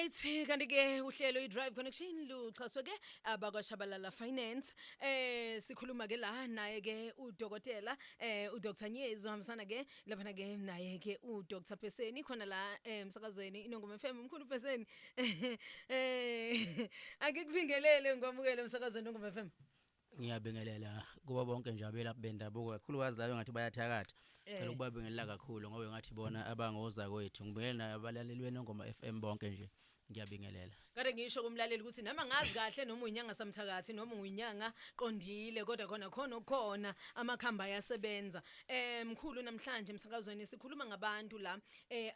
Right, kanti ke uhlelo iDrive Connection luxhaswe ke abakwaShabalala Finance. Sikhuluma ke la naye ke uDokotela uDr Nyezi uhambisana ke lapha ke naye ke uDr Peseni khona la emsakazweni iNongoma FM umkhulu Peseni. Akikubingelele ngwamukele emsakazweni iNongoma FM. Ngiyabingelela kuba bonke nje abelaphi bendabuko kakhulukazi labo ngathi bayathakatha. Cela ukubabingelela kakhulu ngoba ngathi bona abangoza kwethu. Ngibingelela abalaleli beNongoma FM bonke nje. Ngiyabingelela. Kade ngisho kumlaleli ukuthi nama ngazi kahle noma uyinyanga samthakathi noma uyinyanga qondile kodwa khona amakhamba ayasebenza. Mkhulu namhlanje emsakazweni sikhuluma ngabantu la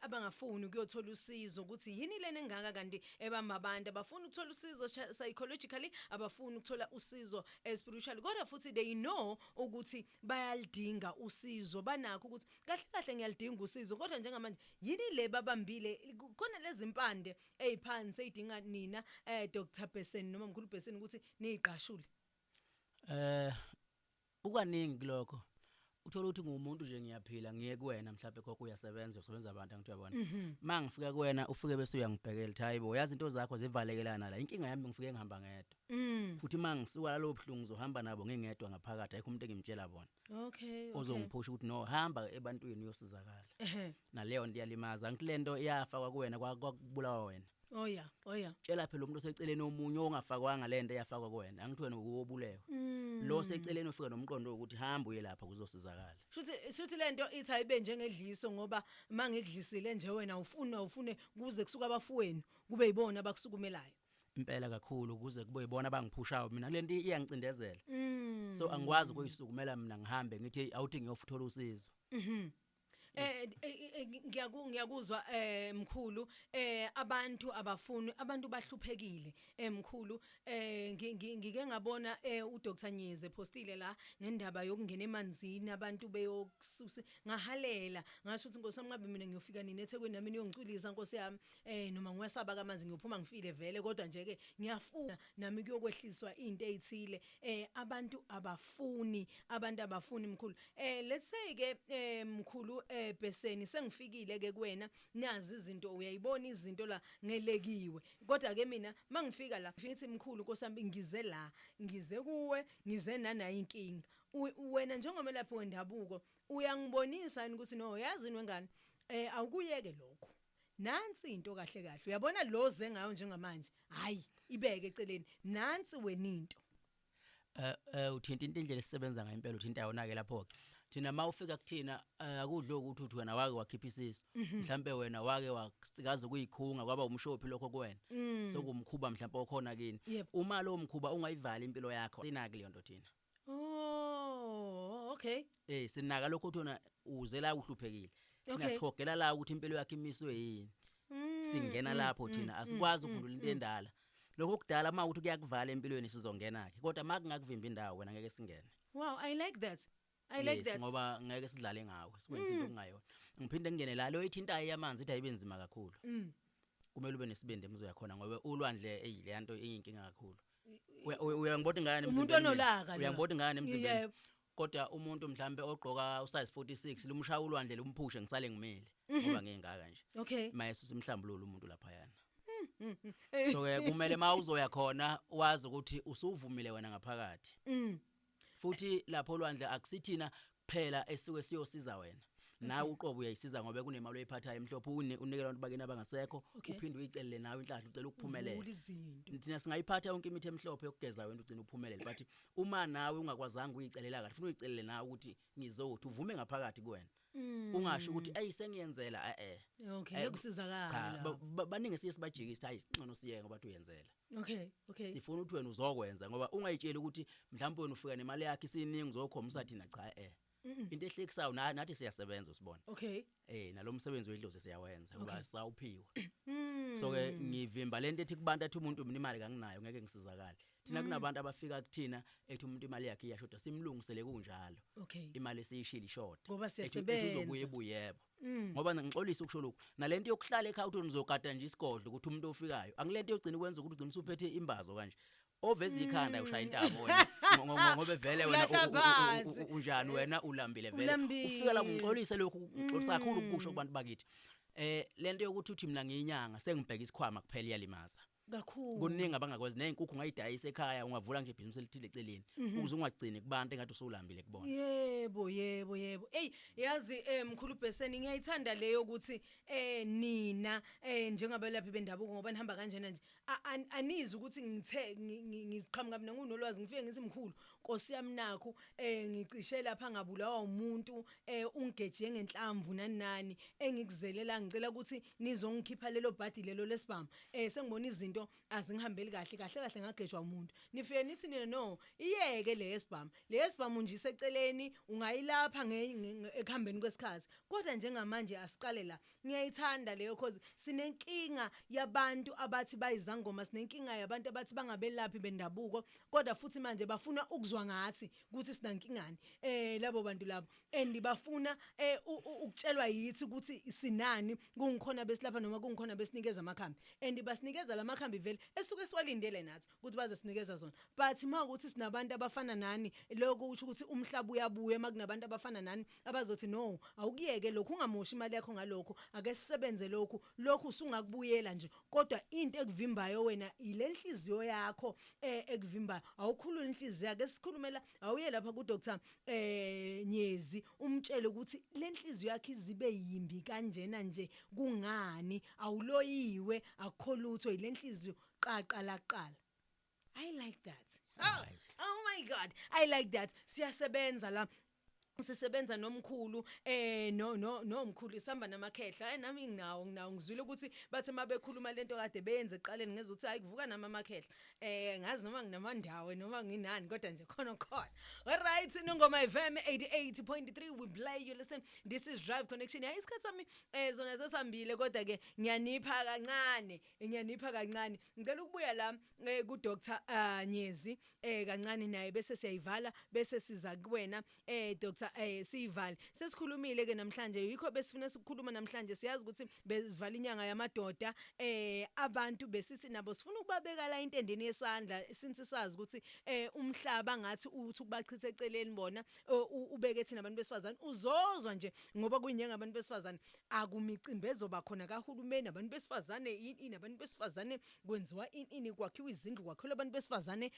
abangafuni ukuyothola usizo ukuthi yini lena engaka kanti ebamba abantu abafuna ukuthola usizo psychologically abafuna ukuthola usizo spiritually kodwa futhi they know ukuthi bayalidinga usizo banakho ukuthi kahle ngiyalidinga usizo kodwa njengamanje yini le babambile khona lezi impande eziphansi ezidinga nina Dr Peseni noma mkhulu Peseni ukuthi niyiqashule Ukaningi kulokho uthola ukuthi ngumuntu nje ngiyaphila ngiye kuwena mhlawumbe khokho uyasebenza usebenza abantu angithi uyabona mangifika kuwena ufike bese uyangibhekela ukuthi hayibo yazi into zakho zivalekelana la inkinga yami ngifike ngihamba ngedwa futhi mangisuka la lo buhlungu uzohamba nabo ngingedwa ngaphakathi ayikho umuntu engimtshela bona okay uzongiphusha ukuthi no hamba ebantwini uyosizakala naleyo nto iyalimaza ngithi lento iyafakwa kuwena kwakubulawa wena Oh yeah. Tshela phela umuntu oseceleni omunye ongafakwanga lento eyafakwa kuwena angithi wena uwobulewe lo seceleni ufika nomqondo ukuthi hamba uye lapha kuzosizakala Shuthi lento ithi ayibe njengedliso ngoba mangikudlisile nje wena ufune kuze kusuka abafuweni kube yibona abakusukumelayo impela kakhulu kuze kube yibona abangiphushayo mina lento iyancindezela so angikwazi ukuyisukumela mina ngihambe ngithi awuthi ngiyofuthola usizo ngiyakuzwa mkhulu abantu abafuni abantu bahluphekile mkhulu ngike ngabona uDr Nyeze postile la ngendaba yokungena emanzini abantu beyokususa ngahalela ngasho ukuthi ngosami ngabe mina ngiyofika nini eThekwini nami niyongicwilisa nkosi yami noma ngiwesaba kamanzi ngiyophuma ngifile vele kodwa nje ke ngiyafuna nami kuyokwehliswa into ezithile abantu abafuni mkhulu let's say ke mkhulu Peseni sengifikile ke kuwena nazi izinto uyayibona izinto la ngelekiwe kodwa ke mina mangifika la ngithi mkhulu nkosami ngize kuwe ngize nanayo inkinga wena njengomelaphi wendabuko uyangibonisa ukuthi no yazi wengane awukuyeke lokho nansi into kahle uyabona lo ze ngayo njengamanje hayi ibeke eceleni nansi weninto uthinta into indlela esisebenza ngayo impela uthinta yona ke lapho thina mawufika kuthina akudlo ukuthi wena wake wakhipha isiso mhlambe wena wake wasikaza kuyikhunga kwaba umshophi lokho kuwena sokumkhuba mhlambe okhona kini uma lo mkhuba ungayivala impilo yakho sinake leyo nto thina oh okay sinaka lokho thona uzela uhluphekile thina sihogela la ukuthi impilo yakhe imiswe yini singena lapho thina asikwazi ukuvula into endala lokho kudala uma ukuthi kuyakuvala empilweni sizongena ke kodwa makungakuvimba indawo wena ngeke singene wow I like that ngoba ngeke sidlale ngawe sikwenza into kungayona ngiphinde ngene la lo ithintayo yamanzi ithi ayibenzima kakhulu kumele ube nesibende emzo yakhona ngoba ulwandle eyile nto eyinkinga kakhulu uyangibona ngane umuntu onolaka uyangibona ngane emzimbeni kodwa umuntu mhlambe ogqoka usize 46 lumshaya ulwandle lumphushe ngisale ngimele ngoba ngengaka nje okay mayesu simhlambululo umuntu lapha yana so ke kumele mawuzoya khona wazi ukuthi usuvumile wena ngaphakathi futhi lapho olwandle akusithina kuphela esike siyosiza wena nawe uqobo uyayisiza ngoba kunemali oyiphathayo emhlophe unikela abantu bakini abangasekho uphinde uyicelele nawe inhlahla ucela ukuphumelela thina singayiphatha yonke imithi emhlophe yokugeza wena ugcina uphumelele but uma nawe ungakwazanga uyicelela kahle ufuna uyicelele nawe ukuthi ngizothi uvume ngaphakathi kuwena ungasho ukuthi ayisengiyenzela okay kusizakala baningi siye sibajikisa hayi singcono siye ngoba uyenzela okay sifuna ukuthi wena uzokwenza ngoba ungayitsheli ukuthi mhlawumbe wena ufika nemali yakhe isiningi uzokhomisa thina cha into ehlekisayo nathi siyasebenza usibona okay nalomsebenzi wedlozi siyawenza ngoba sawuphiwa so ke ngivimba lento ethi kubantu athi umuntu mina imali kanginayo ngeke ngisizakale thina kunabantu abafika kuthina ethi umuntu imali yakhe iyashoda simlungisele kunjalo imali esiyishila ishoda ngoba siyasebenza uzobuye ebuyebo ngoba ngixolisa ukusho lokho nalento yokuhlala ekhaya uthi nizogada nje isigodlo ukuthi umuntu ofikayo angilento yogcina ukwenza ukuthi ugcina usuphethe imbazo kanje oveza ikhanda ushaya intamo wena ngoba vele wena unjani wena ulambile vele ufika la ngixolisa lokho ngixolisa kakhulu ukusho kubantu bakithi lento yokuthi uthi mina ngiyinyanga sengibheka isikhwama kuphela iyalimaza kakhulu kuningi abangakwazi nezinkukhu ngayidayisa ekhaya ungavula nje ibhizinisi elithile eceleni ukuze ungagcini kubantu engathi usulambile kubona yebo ey yazi mkhulu Beseni ngiyayithanda leyo ukuthi nina njengabalaphi bendabuko ngoba nihamba kanjena nje anizi ukuthi ngiziqhamuka mina nginolwazi ngifike ngithi mkhulu Nkosi yami nakho ngicishe lapha ngabulawa umuntu ungeje ngenhlamvu nani engikuzelela ngicela ukuthi nizongikhipha lelo bhadi lelo lesibhamu sengibona izinto azingihambeli kahle ngagejwa umuntu nifike nithi nina no iyeke lesibhamu nje iseceleni ungayilapha ekuhambeni kwesikhathi kodwa njengamanje asiqale la ngiyayithanda leyo cause sinenkinga yabantu abathi bayizangoma sinenkinga yabantu abathi bangabelaphi bendabuko kodwa futhi manje bafuna ukuzwa ngathi ukuthi sinankingani labo bantu labo and bafuna ukutshelwa yithi ukuthi sinani kungikhona besilapha noma kungikhona besinikeza amakhambi and basinikeza lamakhambi vele esuke siwalindele nathi ukuthi baze sinikeza zona but makuthi sinabantu abafana nani lokho ukusho ukuthi umhlaba uyabuya makunabantu abafana nani abazothi no awukuyeke lokho ungamoshi imali yakho ngalokho ake sisebenze lokho usungakubuyela nje kodwa into ekuvimbayo wena ilenhliziyo yakho ekuvimbayo awukhulula inhliziyo yakho esikhulumela awuye lapha ku Dr Nyezi umtshele ukuthi lenhliziyo yakhe izibe yimbi kanjena nje kungani awuloyiwe akholutho ilenhliziyo qaqala I like that oh my god I like that siyasebenza la sisebenza nomkhulu nomkhulu isamba namakhehla nami nginawo ngizwile ukuthi bathi mabekhuluma lento kade benze eqaleni ngeze ukuthi ayikuvuka namakhehla ngazi noma nginamandawo noma nginani kodwa nje khona all right nongoma FM 88.3 we play you listen this is Drive Connection isikhathi sami zona sesambile kodwa ke ngiyanipha kancane ngicela ukubuya la ku Dr Nyezi kancane naye bese siyayivala bese siza kuwena Dr sivale sesikhulumile ke namhlanje yikho besifuna ukukhuluma namhlanje siyazi ukuthi bezivala inyanga yamadoda abantu besithi nabo sifuna ukubabeka la intendeni yesandla since sazi ukuthi umhlaba ngathi uthi ukubachitha eceleni bona ubeke thina abantu besifazane uzozwa nje ngoba kuyinyanga abantu besifazane akumicimbi ezoba khona kahulumeni abantu besifazane abantu besifazane kwenziwa ini kwakhiwa izindlu kwakhelwa abantu besifazane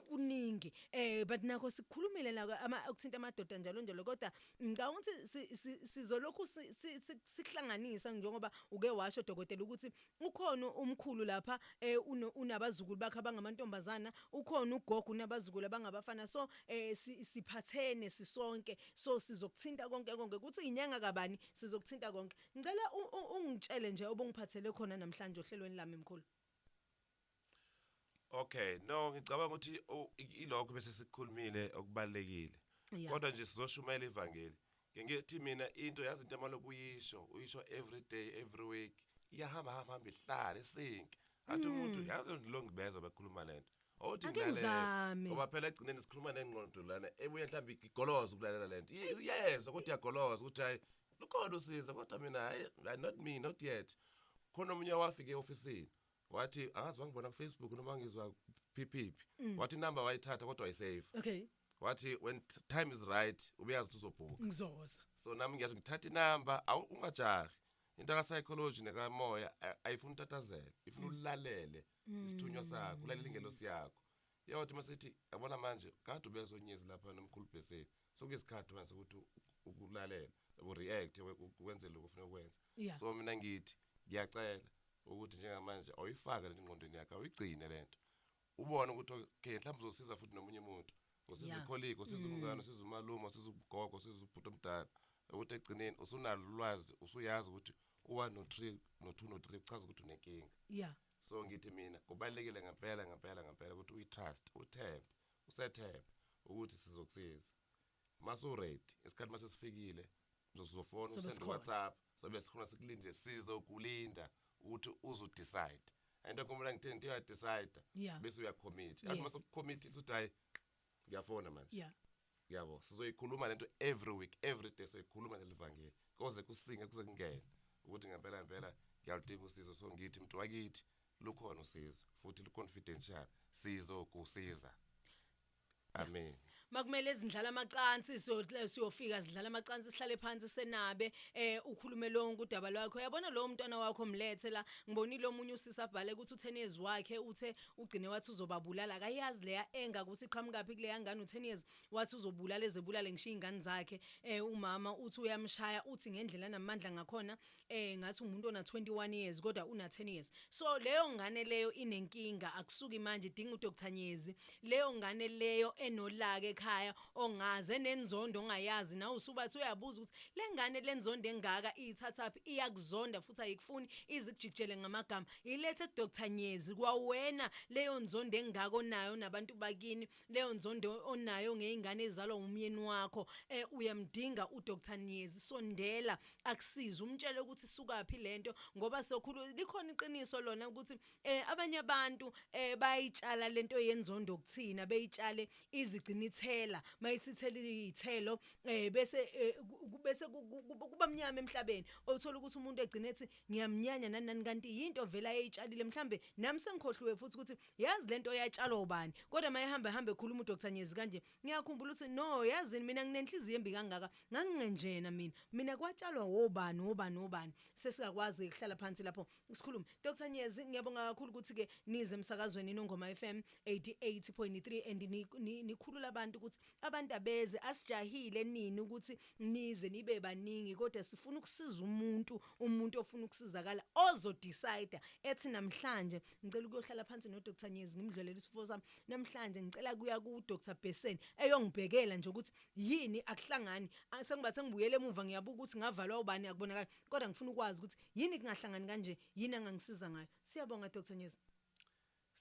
kuningi but nakho sikhulumile la ukuthinta amadoda njalo kodwa ngicabanga ukuthi sizolokhu sihlanganisa njengoba uke washo dokotela ukuthi ukhona umkhulu lapha unabazukulu bakhe abangamantombazana ukhona ugogo unabazukulu abangabafana so siphathene sisonke so sizokuthinta konke ukuthi inyanga kabani sizokuthinta konke ngicela ungitshele nje obungiphathele khona namhlanje ohlelweni lami mkhulu. Okay no ngicabanga ukuthi ilokho bese sikhulumile okubalekile kodwa nje sizoshumayela ivangeli ngithi mina into yazi into amaloku uyisho every day every week iyahamba ihlala esinke athi umuntu yazi ndilongibeza bekhuluma lento awuthi ngale ngoba phela egcineni sikhuluma nengqondo lana ebuye mhlawumbe igoloza ukulalela lento iyezwa kodwa iyagoloza ukuthi hayi lukhona usiza kodwa mina hayi not yet khona umunye wafika eofisini wathi angazi wangibona ku Facebook noma ngizwa PPP wathi number wayithatha kodwa ayisave okay wathi when time is right ubuyazi ukuthi uzobhuka ngizoza so nami ngiyathi ngithatha inamba ungajahi into ka psychology neka moya ayifuna utatazela ifuna ulalele isithunywa sakho ulalela ingelosi yakho yathi masithi yabona manje kade ubezonyezi lapha nomkhulu Beseni sokuyisikhathi manje ukuthi ukulalela ureact ukwenze lokho ufuna ukwenza so mina ngithi ngiyacela ukuthi njengamanje awuyifaka lento ingqondweni yakho awuyigcine lento ubone ukuthi okay mhlawumbe uzosiza futhi nomunye umuntu usiza icolleague usiza umngane usiza umalume usiza ugogo usiza ubhuti omdala ukuthi egcineni usunalo ulwazi usuyazi ukuthi u1 no3 no2 no3 kuchaza ukuthi unenkinga so ngithi mina kubalekile ngempela ukuthi uyitrust uthembe usethembe ukuthi sizokusiza maso ready isikhathi mase sifikile uzofona usend WhatsApp sobe sikhona sikulinde sizokulinda ukuthi uzodecide into kumele ngithini into uyadecide bese uyacommit athi mase ucommit ukuthi hayi ngiyafona manje yabo sizoyikhuluma lento every week every day soyikhuluma lelivangeli koze kusinge kuze kungene ukuthi ngempela ngiyalidinga usizo so ngithi mntu wakithi lukhona usizo futhi lu confidential sizokusiza amen makumele izindlala amacansi siyofika sidlala amacansi sihlale phansi senabe ukhulume lonke udaba lwakho yabona lo mntwana wakho mlethe la ngibonile omunye usisa abhale ukuthi u10 years wakhe uthe ugcine wathi uzobabulala akayazi leya enga ukuthi iqhamukapi kule yangane u10 years wathi uzobulala ezebulale ngisho izingane zakhe umama uthi uyamshaya uthi ngendlela namandla ngakhona ngathi umuntu ona 21 years kodwa una 10 years so leyo ngane leyo inenkinga akusuki manje idinga uDr Nyezi leyo ngane leyo enolaka ekhaya ongaze nenzondo ongayazi na usubathi uyabuza ukuthi lengane lenzondo engaka ithathaphi iyakuzonda futhi ayikufuni izikujikijele ngamagama ilethe kuDr Nyezi kwawena leyo nzondo engaka onayo nabantu bakini leyo nzondo onayo ngeingane ezalwa umyeni wakho uyamdinga uDr Nyezi sondela akusiza umtshele ukuthi sukapi lento ngoba sokhulu likhona iqiniso lona ukuthi abanye abantu bayitshala lento yenzondo kuthina beyitshale izigcinithela mayisithela izithelo bese kuba mnyama emhlabeni othola ukuthi umuntu egcine ethi ngiyamnyanya nani kanti into vela ayitshalile mhlambe nami sengikhohliwe futhi ukuthi yazi lento yatshalwa ubani kodwa mayihamba ekhuluma uDr Nyezi kanje ngiyakhumbula ukuthi no yazini mina nginenhliziyo embi kangaka ngangingenjena mina kwatshalwa obani sesingakwazi ukuhlala phansi lapho sikhulume Dr Nyezi ngiyabonga kakhulu ukuthi ke nize emsakazweni iNongoma FM 88.3 and nikhulula abantu ukuthi abantu abeze asijahile nini ukuthi nize nibe baningi kodwa sifuna ukusiza umuntu ofuna ukusizakala ozo decide ethi namhlanje ngicela ukuyohlala phansi no Dr Nyezi ngimdlulele isifo sami namhlanje ngicela kuya ku Dr Beseni eyongibhekela nje ukuthi yini akuhlangani sengibathe ngibuyele emuva ngiyabuka ukuthi ngavalwa ubani akubonakala kodwa ngifuna ukwazi ukuthi yini kungahlangani kanje yini angangisiza ngayo siyabonga Dr Nyezi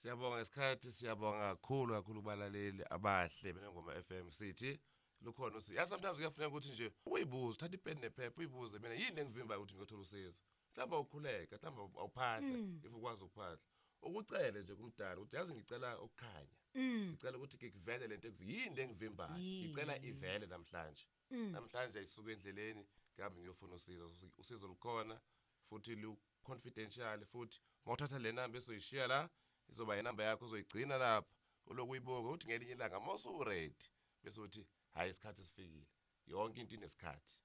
Siyabonga isikhathi siyabonga kakhulu balaleli abahle beNongoma FM sithi lukhona sometimes kuyafuneka ukuthi nje uyibuze uthatha ipen nephepha uyibuze mina yini engivimba ukuthi ngiyothola usizo mhlawumbe ukhuleka mhlawumbe awuphahla if ukwazi ukuphahla ukucele nje kumdala ukuthi yazi ngicela ukukhanya ngicela ukuthi ngikuvele lento yini engivimbayo ngicela ivele namhlanje ayisuke endleleni ngabe ngiyofuna usizo lukhona futhi lu confidential futhi mawuthatha le number esoyishiya la izoba inamba yakho uzoyigcina lapha ulokuyibuka uthi ngelinye ilanga mawusu ready bese uthi hayi isikhathi sifikile yonke into inesikhathi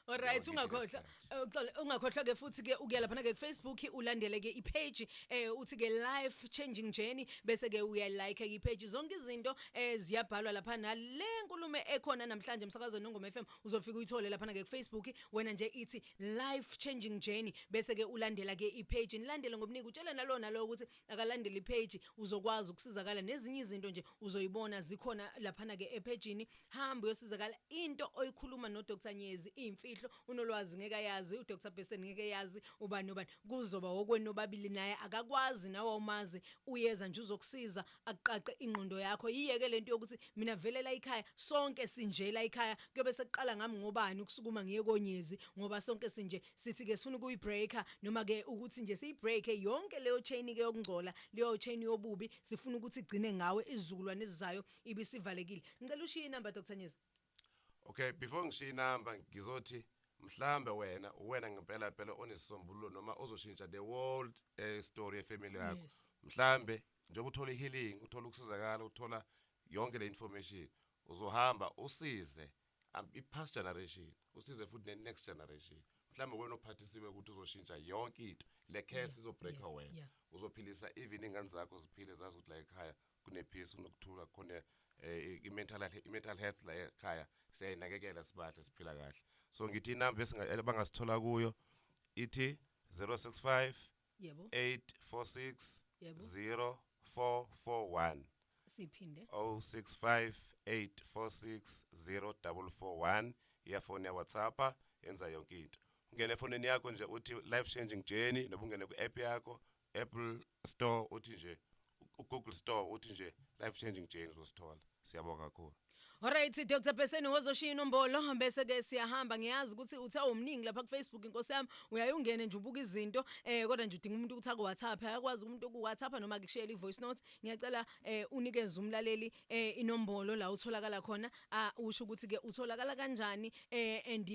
Alright ungakhohlwa ke futhi ke ukuya lapha ke Facebook ulandele ke ipage uthi ke life changing journey bese ke uya like ke ipage zonke izinto ziyabhalwa lapha nale nkulumo ekhona namhlanje emsakazweni Nongoma FM uzofika uyithole lapha ke Facebook wena nje ithi life changing journey bese ke ulandela ke ipage nilandele ngobuniki utshela nalo ukuthi akalandele ipage uzokwazi ukusizakala nezinye izinto nje uzoyibona zikhona lapha ke epageni hamba uyosizakala into oyikhuluma no Dr Nyezi imfihlo unolwazi ngeke yazi uDr Beseni ngeke yazi ubani kuzoba okwenu babili naye akakwazi nawe umazi uyeza nje uzokusiza akuqaqe ingqondo yakho yiyeke lento yokuthi mina velela ekhaya sonke sinjela ekhaya kuyobe sekuqala ngami ngobani ukusukuma ngiye konyezi ngoba sonke sinje sithi ke sifuna ukuyibreaker noma ke ukuthi nje siyibreak yonke leyo chain ke yokungcola leyo chain yobubi sifuna ukuthi igcine ngawe izizukulwane ezizayo ibisivalekile ngicela ushiye inamba Dr Nyezi. Okay, before ngishiya inamba ngizothi mhlambe wena ngempela onesisombululo noma ozoshintsha the world story yefamily yakho. Mhlambe njengoba uthola healing, uthola ukusizakala, uthola yonke le information, uzohamba usize i-past generation, usize futhi ne-next generation. Mhlambe wena ophathisiwe ukuthi uzoshintsha yonke into. Le case izobreaka wena. Uzophilisa even ingane zakho ziphile zazi ukuthi la ekhaya kunepeace kunokuthula khona i-mental health la ekhaya siyayinakekela sibahle siphila kahle. So ngithi inamba abangasithola kuyo ithi 065 846 0441 siphinde 065 846 0441 iyafoni ya WhatsApp yenza yonke into. Ungene efonini yakho nje uthi life changing journey noba ungene ku-app yakho Apple Store uthi nje Google Store uthi nje life changing journey uzosithola. Siyabonga kakhulu. Alright Dr Beseni wozoshiya inombolo bese ke siyahamba ngiyazi ukuthi uthe umningi lapha ku Facebook inkosi yami uyayungene nje ubuka izinto kodwa nje udinga umuntu ukuthi aku WhatsApp akwazi umuntu ku WhatsApp noma akushare ivoice note ngiyacela unikeze umlaleli inombolo la utholakala khona usho ukuthi ke utholakala kanjani and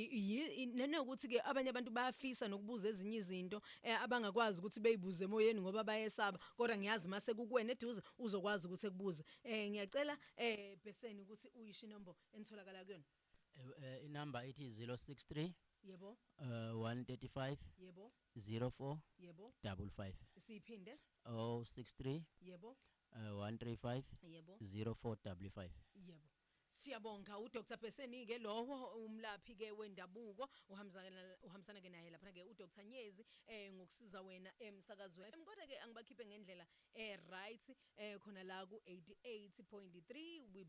nenokuthi ke abanye abantu bayafisa nokubuza ezinye izinto abangakwazi ukuthi beyibuze emoyeni ngoba bayesaba kodwa ngiyazi mase kukuwena eduze uzokwazi ukuthi ekubuze ngiyacela Beseni ukuthi ngisho inombo enitholakala kuyona. Inamba ithi 063 Yebo, 135 yebo, 04 yebo. 55 Siphinde. 063 Yebo, 135 yebo, 0455 yebo. Siyabonga uDr Beseni ke lowo umlaphi ke wendabuko uhambisana ke naye lapha ke uDr Nyezi ngokusiza wena emsakazweni. Kodwa ke angibakhiphe ngendlela right khona la ku 88.3 we